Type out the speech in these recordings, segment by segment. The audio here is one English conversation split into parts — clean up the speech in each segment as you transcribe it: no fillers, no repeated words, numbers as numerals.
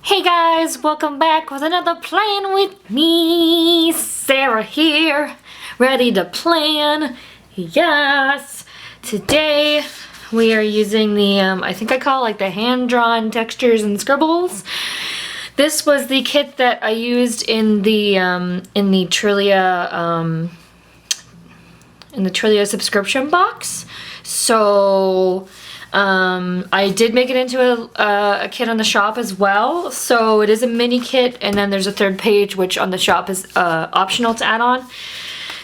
Hey guys, welcome back with another Plan with me. Sarah here, ready to plan. Yes, today we are using the, I think I call it like the hand-drawn textures and scribbles. This was the kit that I used in the Trillia subscription box. So I did make it into a kit on the shop as well. So it is a mini kit, and then there's a third page which on the shop is optional to add on.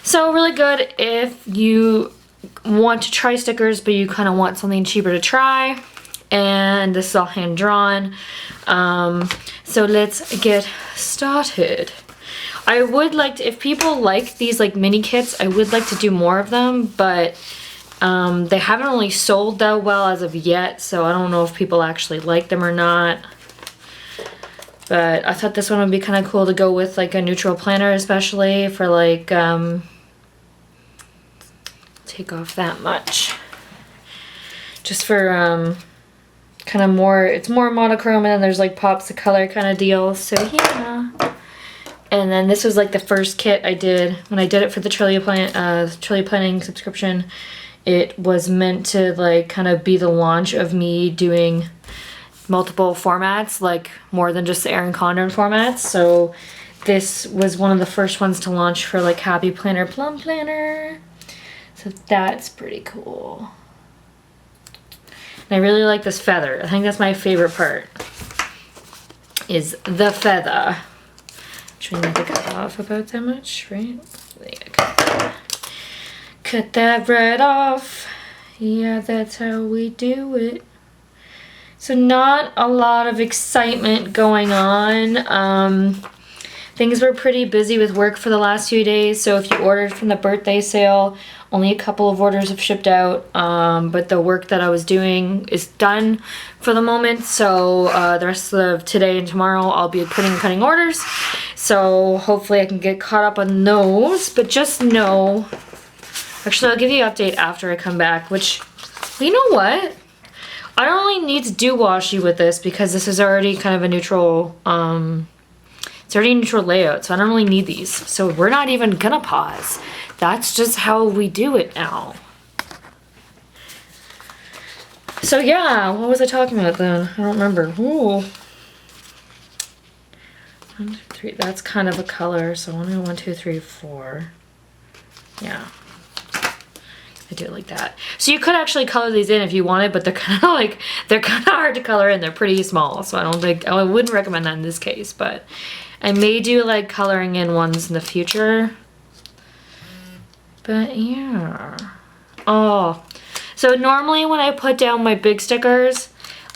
So really good if you want to try stickers but you kind of want something cheaper to try. And this is all hand drawn. So let's get started. I would like to, if people like these like mini kits, I would like to do more of them, but they haven't really sold that well as of yet, so I don't know if people actually like them or not. But I thought this one would be kind of cool to go with like a neutral planner, especially for like, take off that much. Just for kind of more, it's more monochrome, and then there's like pops of color kind of deal, so yeah. And then this was like the first kit I did when I did it for the Trillia planning subscription. It was meant to like kind of be the launch of me doing multiple formats, like more than just the Erin Condren formats. So this was one of the first ones to launch for like Happy Planner Plum Planner. So that's pretty cool. And I really like this feather. I think that's my favorite part, is the feather. Trying not to cut off about that much, right? Cut that right off. Yeah, that's how we do it. So not a lot of excitement going on. Things were pretty busy with work for the last few days, so if you ordered from the birthday sale, only a couple of orders have shipped out, but the work that I was doing is done for the moment, so the rest of today and tomorrow I'll be putting and cutting orders, so hopefully I can get caught up on those. But just know, actually I'll give you an update after I come back, which, well, you know what? I don't really need to do washi with this because this is already kind of a neutral, it's already a neutral layout, so I don't really need these. So we're not even gonna pause. That's just how we do it now. So yeah, what was I talking about then? I don't remember. Ooh. 1, 2, 3, that's kind of a color, so only 1, 2, 3, 4. Yeah. I do it like that. So you could actually color these in if you wanted, but they're kind of like, they're kind of hard to color in. They're pretty small, so I wouldn't recommend that in this case, but I may do like coloring in ones in the future. But yeah. Oh, so normally when I put down my big stickers,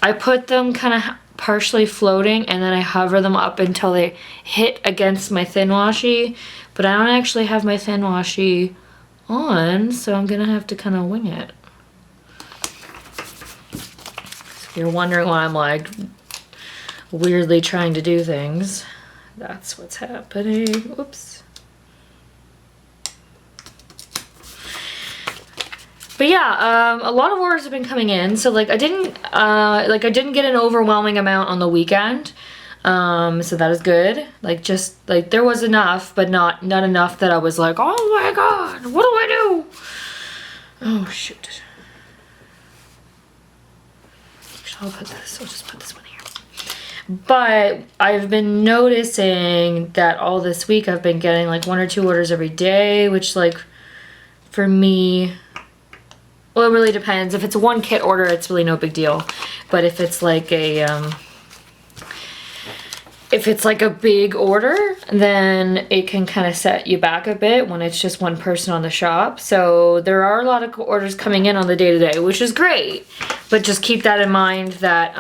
I put them kind of partially floating and then I hover them up until they hit against my thin washi, but I don't actually have my thin washi on, so I'm gonna have to kind of wing it. So if you're wondering why I'm like weirdly trying to do things, that's what's happening. Oops. But yeah, a lot of orders have been coming in, so like I didn't get an overwhelming amount on the weekend. So that is good. Like, just like there was enough, but not enough that I was like, oh my god, what do I do? Oh shoot. Actually, I'll just put this one here. But I've been noticing that all this week I've been getting like 1 or 2 orders every day, which like for me, well, it really depends. If it's a 1 kit order, it's really no big deal. But if it's like a big order, then it can kind of set you back a bit when it's just one person on the shop. So there are a lot of orders coming in on the day-to-day, which is great. But just keep that in mind that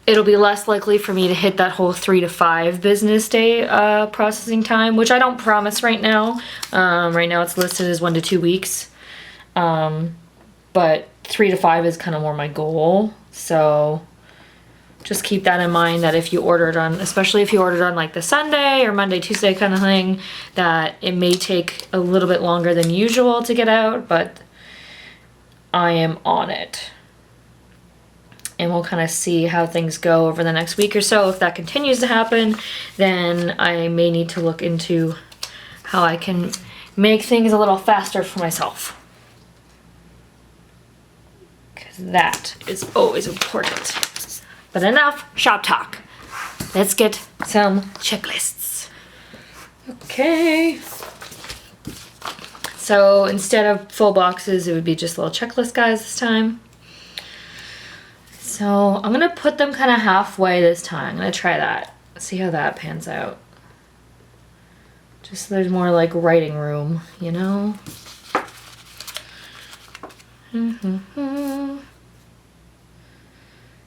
it'll be less likely for me to hit that whole 3 to 5 business day processing time, which I don't promise right now. Right now it's listed as 1 to 2 weeks. But 3 to 5 is kind of more my goal. So just keep that in mind, that if you ordered on, especially if you ordered on like the Sunday or Monday, Tuesday kind of thing, that it may take a little bit longer than usual to get out, but I am on it. and we'll kind of see how things go over the next week or so. If that continues to happen, then I may need to look into how I can make things a little faster for myself. Because that is always important. But enough shop talk. Let's get some checklists. Okay. So instead of full boxes, it would be just little checklist guys this time. So I'm gonna put them kind of halfway this time. I'm gonna try that. See how that pans out. Just so there's more like writing room, you know?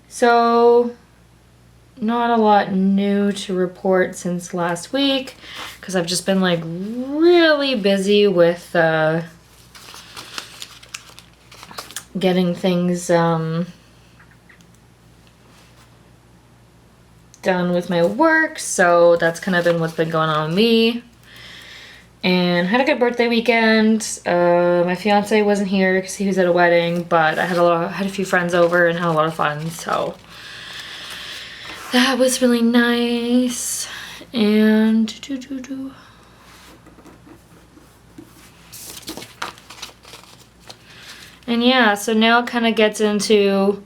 So not a lot new to report since last week because I've just been like really busy with getting things done with my work, so that's kind of been what's been going on with me. And had a good birthday weekend. My fiance wasn't here because he was at a wedding, but I had a few friends over and had a lot of fun, so that was really nice. And yeah, so now it kind of gets into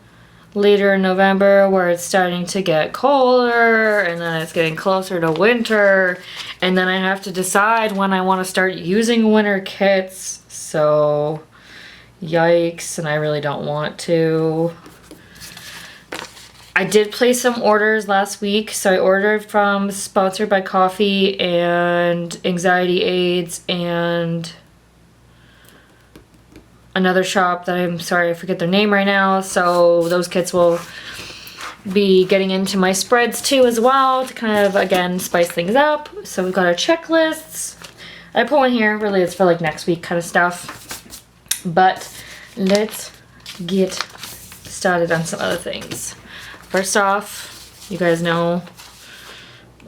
later in November where it's starting to get colder, and then it's getting closer to winter, and then I have to decide when I want to start using winter kits. So yikes, and I really don't want to. I did place some orders last week. So I ordered from Sponsored by Coffee and Anxiety Aids and another shop that I'm sorry I forget their name right now. So those kits will be getting into my spreads too as well to kind of again spice things up. So we've got our checklists. I put one here, really it's for like next week kind of stuff. But let's get started on some other things. First off, you guys know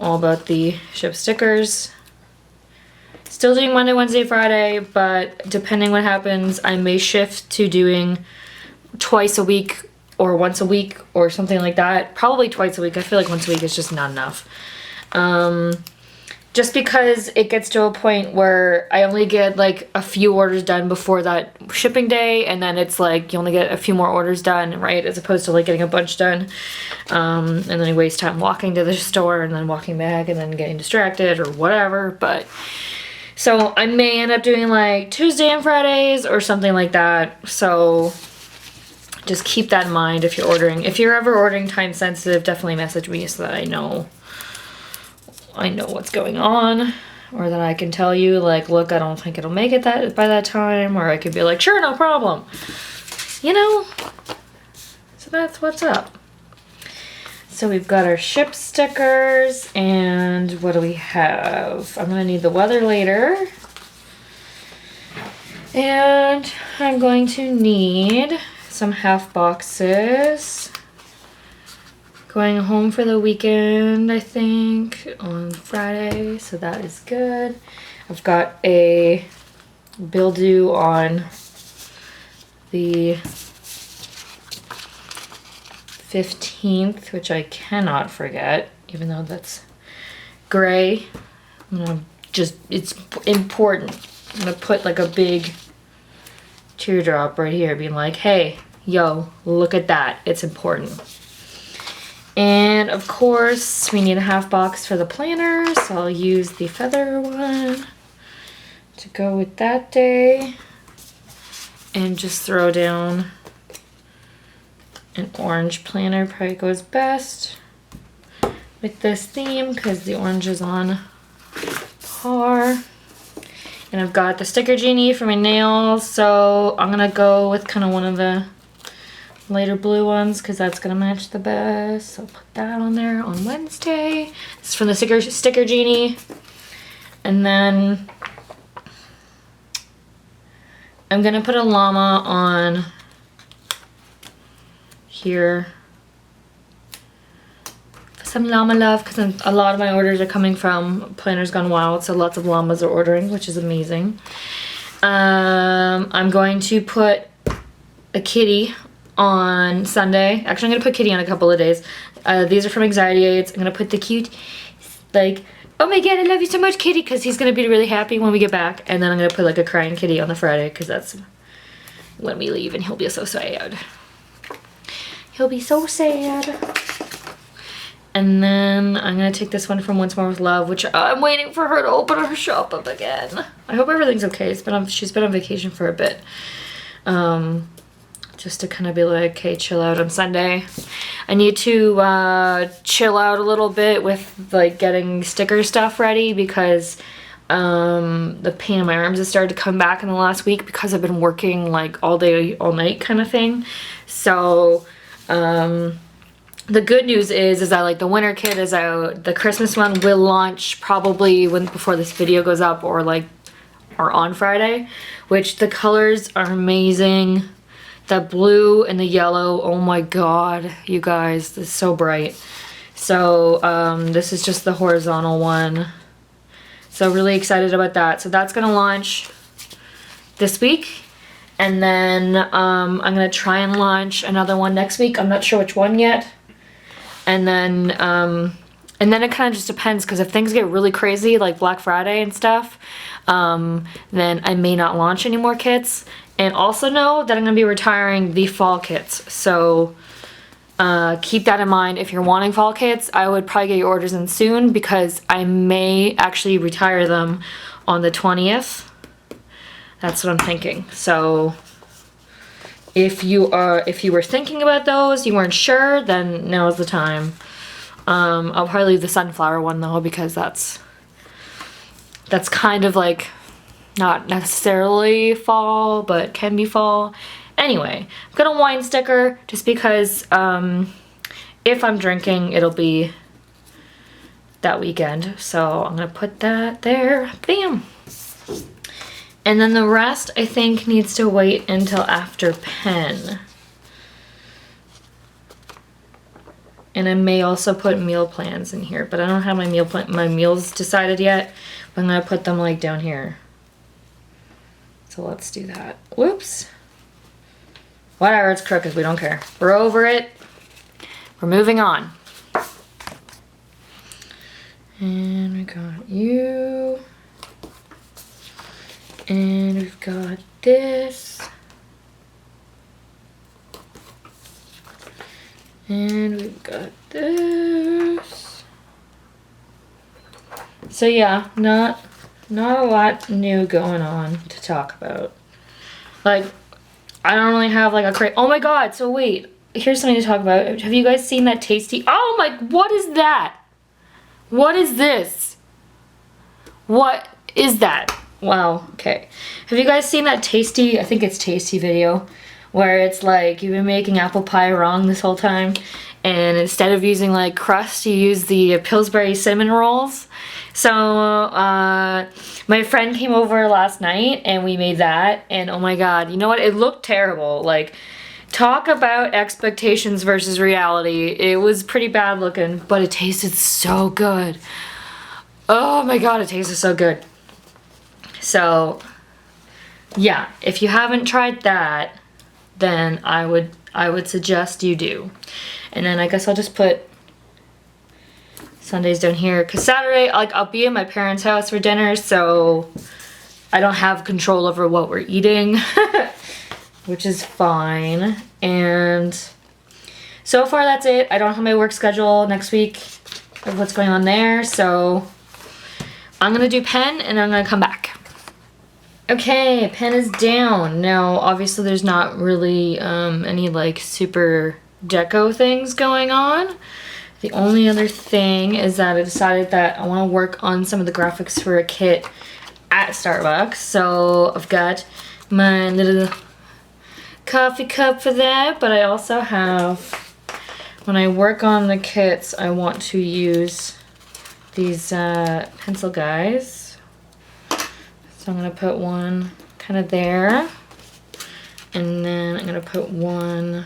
all about the ship stickers. Still doing Monday, Wednesday, Friday, but depending what happens, I may shift to doing twice a week or once a week or something like that. Probably twice a week. I feel like once a week is just not enough. Just because it gets to a point where I only get like a few orders done before that shipping day, and then it's like you only get a few more orders done, right? As opposed to like getting a bunch done. And then I waste time walking to the store and then walking back and then getting distracted or whatever. But so I may end up doing like Tuesday and Fridays or something like that. So just keep that in mind if you're ordering. If you're ever ordering time sensitive, definitely message me so that I know what's going on, or that I can tell you like, look, I don't think it'll make it by that time, or I could be like, sure, no problem, you know. So that's what's up. So we've got our ship stickers, and what do we have? I'm gonna need the weather later, and I'm going to need some half boxes. Going home for the weekend, I think, on Friday, so that is good. I've got a bill due on the 15th, which I cannot forget, even though that's gray. It's important. I'm gonna put like a big teardrop right here, being like, hey, yo, look at that, it's important. And of course, we need a half box for the planner, so I'll use the feather one to go with that day. And just throw down an orange planner, probably goes best with this theme because the orange is on par. And I've got the sticker genie for my nails, so I'm gonna go with kind of one of the lighter blue ones because that's gonna match the best. So I'll put that on there on Wednesday. This is from the sticker genie. And then I'm gonna put a llama on here. Some llama love because a lot of my orders are coming from Planners Gone Wild, so lots of llamas are ordering, which is amazing. I'm going to put a kitty on Sunday. Actually, I'm gonna put Kitty on a couple of days. These are from Anxiety Aids. I'm gonna put the cute, like, oh my god, I love you so much, Kitty, because he's gonna be really happy when we get back. And then I'm gonna put like a crying Kitty on the Friday, because that's when we leave, and he'll be so sad. He'll be so sad. And then I'm gonna take this one from Once More With Love, which I'm waiting for her to open her shop up again. I hope everything's okay. She's been on vacation for a bit. Just to kind of be like, okay, chill out on Sunday. I need to chill out a little bit with like getting sticker stuff ready, because the pain in my arms has started to come back in the last week because I've been working like all day, all night kind of thing. So the good news is that like the winter kit is out. The Christmas one will launch probably before this video goes up, or on Friday, which the colors are amazing. The blue and the yellow, oh my god, you guys, this is so bright. So this is just the horizontal one. So really excited about that. So that's gonna launch this week. And then I'm gonna try and launch another one next week. I'm not sure which one yet. And then it kind of just depends, because if things get really crazy like Black Friday and stuff, then I may not launch any more kits. And also know that I'm going to be retiring the fall kits. So keep that in mind. If you're wanting fall kits, I would probably get your orders in soon, because I may actually retire them on the 20th. That's what I'm thinking. So if you were thinking about those, you weren't sure, then now's the time. I'll probably leave the sunflower one though, because that's kind of like not necessarily fall, but can be fall. Anyway, I'm gonna wine sticker just because if I'm drinking, it'll be that weekend. So I'm gonna put that there. Bam! And then the rest, I think, needs to wait until after pen. And I may also put meal plans in here, but I don't have my meals decided yet. But I'm gonna put them like down here. So let's do that. Whoops. Whatever, it's crooked, we don't care. We're over it. We're moving on. And we got you. And we've got this. And we've got this. So yeah, not a lot new going on to talk about. Like, I don't really have like a oh my god, so wait, here's something to talk about. Have you guys seen that tasty, oh my, what is that? What is this? What is that? Wow, okay. Have you guys seen that tasty, I think it's tasty video, where it's like, you've been making apple pie wrong this whole time, and instead of using like crust, you use the Pillsbury cinnamon rolls. So my friend came over last night and we made that, and oh my god, you know what, it looked terrible. Like, talk about expectations versus reality. It was pretty bad looking, but it tasted so good. Oh my god, it tasted so good. So yeah, if you haven't tried that, then I would suggest you do. And then I guess I'll just put Sundays down here, because Saturday, like, I'll be at my parents' house for dinner, so I don't have control over what we're eating, which is fine. And so far that's it. I don't have my work schedule next week of what's going on there, so I'm gonna do pen and I'm gonna come back. Okay, pen is down. Now, obviously there's not really any like super deco things going on. The only other thing is that I decided that I want to work on some of the graphics for a kit at Starbucks. So I've got my little coffee cup for that, but I also have, when I work on the kits, I want to use these pencil guys. So I'm going to put one kind of there, and then I'm going to put one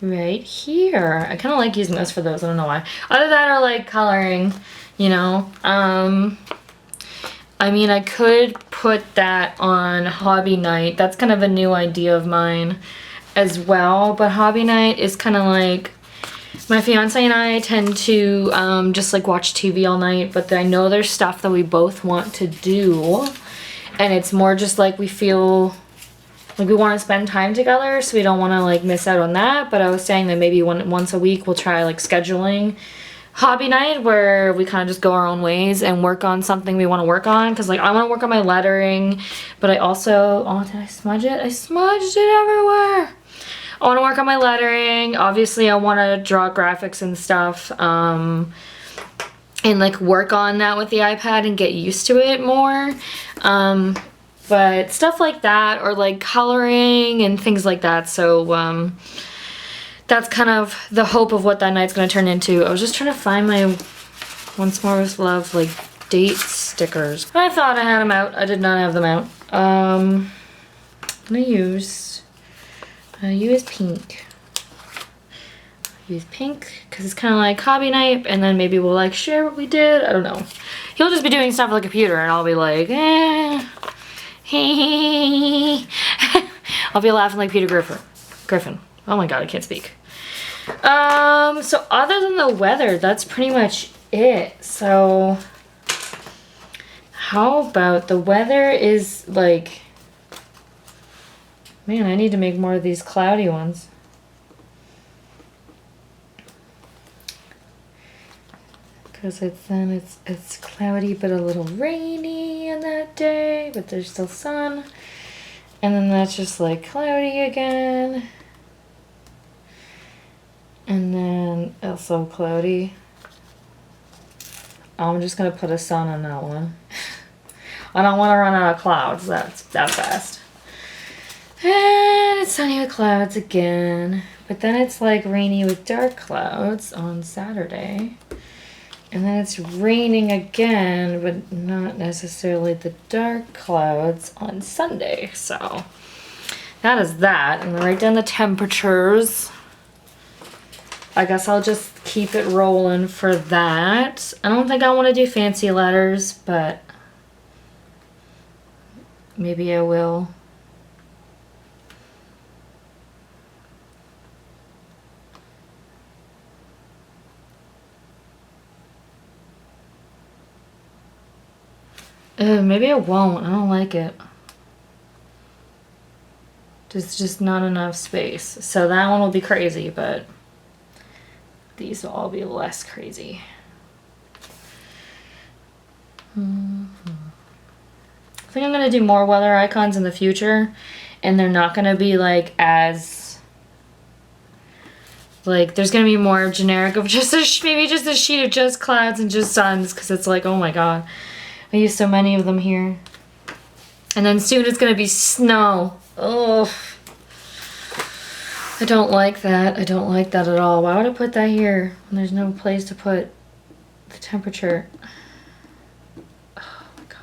right here. I kind of like using those for those. I don't know why. Other than that, or like coloring, you know. I mean, I could put that on hobby night. That's kind of a new idea of mine as well. But hobby night is kind of like, my fiance and I tend to just like watch TV all night. But I know there's stuff that we both want to do. And it's more just like we feel like we want to spend time together. So we don't want to like miss out on that. But I was saying that maybe once a week we'll try like scheduling hobby night where we kind of just go our own ways and work on something we want to work on. Because like I want to work on my lettering, but I also, oh, did I smudge it? I smudged it everywhere. I want to work on my lettering. Obviously I want to draw graphics and stuff, and like work on that with the iPad and get used to it more. But stuff like that, or like coloring and things like that. So that's kind of the hope of what that night's going to turn into. I was just trying to find my Once More With Love like date stickers. I thought I had them out. I did not have them out. I'm going to use pink. Use pink because it's kind of like hobby night, and then maybe we'll like share what we did. I don't know. He'll just be doing stuff on the computer and I'll be like, I'll be laughing like Peter Griffin. Oh my god, I can't speak. So other than the weather, that's pretty much it. So how about the weather is like, man, I need to make more of these cloudy ones. Because it's cloudy but a little rainy on that day, but there's still sun. And then that's just like cloudy again. And then also cloudy. I'm just gonna put a sun on that one. I don't want to run out of clouds that fast. And it's sunny with clouds again. But then it's like rainy with dark clouds on Saturday. And then it's raining again, but not necessarily the dark clouds on Sunday. So that is that. And then write down the temperatures. I guess I'll just keep it rolling for that. I don't think I want to do fancy letters, but maybe I will. Maybe I won't. I don't like it. There's just not enough space. So that one will be crazy, but these will all be less crazy. I think I'm going to do more weather icons in the future, and they're not going to be like as, like, there's going to be more generic of just maybe just a sheet of just clouds and just suns, because it's like, oh my god, I use so many of them here. And then soon it's going to be snow. Oh, I don't like that. I don't like that at all. Why would I put that here when there's no place to put the temperature? Oh my god.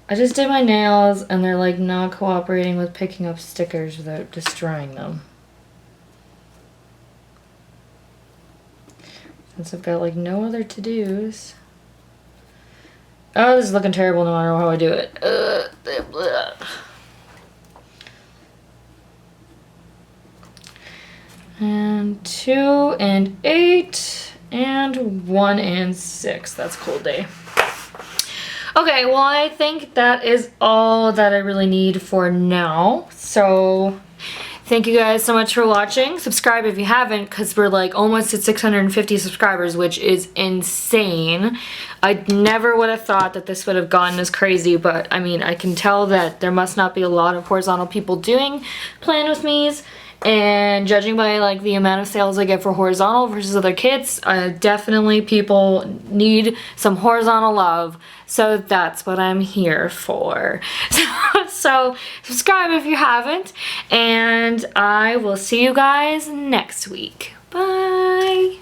I just did my nails and they're like not cooperating with picking up stickers without destroying them. Since I've got like no other to-dos. Oh, this is looking terrible no matter how I do it. And 2 and 8 and 1 and 6. That's a cool day. Okay, well, I think that is all that I really need for now. So thank you guys so much for watching. Subscribe if you haven't, because we're like almost at 650 subscribers, which is insane. I never would have thought that this would have gone as crazy, but I mean, I can tell that there must not be a lot of horizontal people doing Plan With Me's. And judging by like the amount of sales I get for horizontal versus other kits, definitely people need some horizontal love. So that's what I'm here for. So subscribe if you haven't, and I will see you guys next week. Bye.